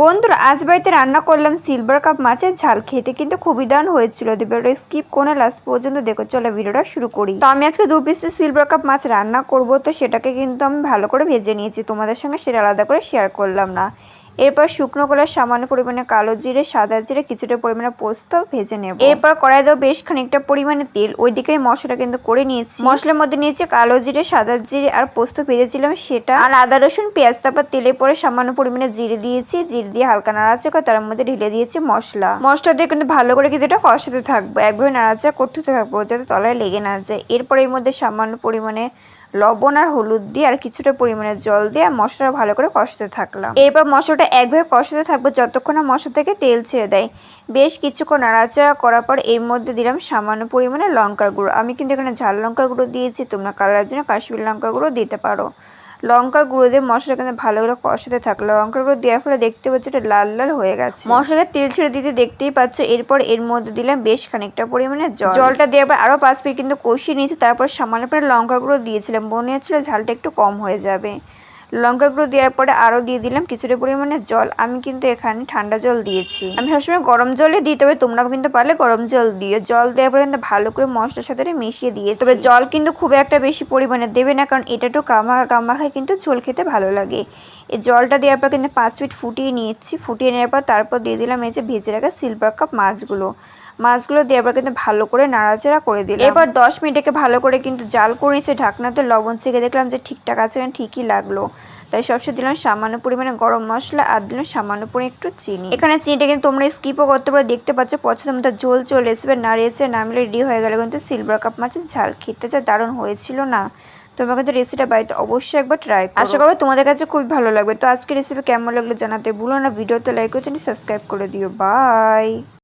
বন্ধুরা আজ বাড়িতে রান্না করলাম সিলভার কাপ মাছের ঝাল। খেতে কিন্তু খুবই দারুণ হয়েছিল। ভিডিওটা স্কিপ করে লাস্ট পর্যন্ত দেখো। চলো ভিডিওটা শুরু করি। তো আমি আজকে 2 পিসের সিলভার কাপ মাছ রান্না করব। তো সেটাকে কিন্তু আমি ভালো করে ভেজে নিয়েছি, তোমাদের সঙ্গে সেটা আলাদা করে শেয়ার করলাম না। এরপর শুকনো কলার সামান্য পরিমাণে কালো জিরে, সাদা জিরে, কিছুটা পরিমাণে পোস্ত ভেজে নেব। এরপর কড়াই দেবো বেশ খানিকটা পরিমাণে তেল। ওইদিকে মশলাটা কিন্তু করে নিয়েছি। মশলার মধ্যে নিয়েছি কালো জিরে, সাদা জিরে আর পোস্ত ভেজেছিলাম সেটা, আর আদা রসুন পেঁয়াজ। তারপর তেলে পরে সামান্য পরিমাণে জিরে দিয়েছি, জিরে দিয়ে হালকা নাড়াচাড়া করে তার মধ্যে ঢেলে দিয়েছি মশলা দিয়ে কিন্তু ভালো করে কিন্তু এটা কষাতে থাকবো, একভাবে নাড়াচাড়া করতে থাকবো যাতে তলায় লেগে না যায়। এরপর এর মধ্যে সামান্য পরিমাণে লবণ আর হলুদ দিয়ে আর কিছুটা পরিমাণে জল দিয়ে মশলাটা ভালো করে কষাতে থাকলাম। এরপর মশলাটা একভাবে কষাতে থাকবো যতক্ষণ না মশলা থেকে তেল ছেড়ে দেয়। বেশ কিছুক্ষণ নাড়াচাড়া করার পর এর মধ্যে দিলাম সামান্য পরিমাণে লঙ্কার গুঁড়ো। আমি কিন্তু এখানে ঝাল লঙ্কার গুঁড়ো দিয়েছি, তোমরা কালারের জন্য কাশ্মীরি লঙ্কার গুঁড়ো দিতে পারো। লঙ্কার গুঁড়ো দিয়ে মশলা কিন্তু ভালো করে কষাতে থাকলো। লঙ্কার গুঁড়ো দেওয়ার ফলে দেখতে পাচ্ছ এটা লাল লাল হয়ে গেছে, মশলাটা তেল ছেড়ে দিতে দেখতেই পাচ্ছ। এরপর এর মধ্যে দিলাম বেশ খানিকটা পরিমাণে জলটা দেওয়ার পর আরো 5 মিনিট কিন্তু কষিয়ে নিয়েছি। তারপর সামান্য পরে লঙ্কার গুঁড়ো দিয়েছিলাম, মনে হচ্ছিল ঝালটা একটু কম হয়ে যাবে। লঙ্কা গুঁড়ো দেওয়ার পরে আরও দিয়ে দিলাম কিছুটা পরিমাণে জল। আমি কিন্তু এখানে ঠান্ডা জল দিয়েছি, আমি সবসময় গরম জলে দিই, তবে তোমরা কিন্তু পারলে গরম জল দিও। জল দেওয়ার পরে কিন্তু ভালো করে মশলার সাথে মিশিয়ে দিয়েছি। তবে জল কিন্তু খুব একটা বেশি পরিমাণে দেবে না, কারণ এটা একটু কামাখায় কিন্তু ঝোল খেতে ভালো লাগে। এই জলটা দেওয়ার পর কিন্তু 5 মিনিট ফুটিয়ে নিয়েছি। ফুটিয়ে নেওয়ার পর তারপর দিয়ে দিলাম এই যে ভেজে রাখা সিলভার কাপ মাছগুলো দেওয়ার পর কিন্তু ভালো করে নাড়াচাড়া করে দিলাম। এবার 10 মিনিটকে ভালো করে কিন্তু জাল করে নিচ্ছে। ঢাকনাতে লবণ চেখে দেখলাম যে ঠিকঠাক আছে, ঠিকই লাগলো। তাই সবশেষে দিলাম সামান্য পরিমাণে গরম মশলা আর দিলাম সামান্য পরিমাণে একটু চিনি। এখানে চিনিটা কিন্তু তোমরা স্কিপও করতে পারো, দেখতে পাচ্ছ পছন্দ মতো ঝোল চলে এসে নাড়িয়েছে, নামলে রেডি হয়ে গেল কিন্তু সিলভার কাপ মাছের ঝাল। খেতে যা দারুণ হয়েছিল না, তোমরা কিন্তু রেসিপিটা বাড়িতে অবশ্যই একবার ট্রাই করো। আশা করো তোমাদের কাছে খুবই ভালো লাগবে। তো আজকে রেসিপি কেমন লাগলো জানাতে ভুলো না। ভিডিওতে লাইক করে সাবস্ক্রাইব করে দিও। বাই।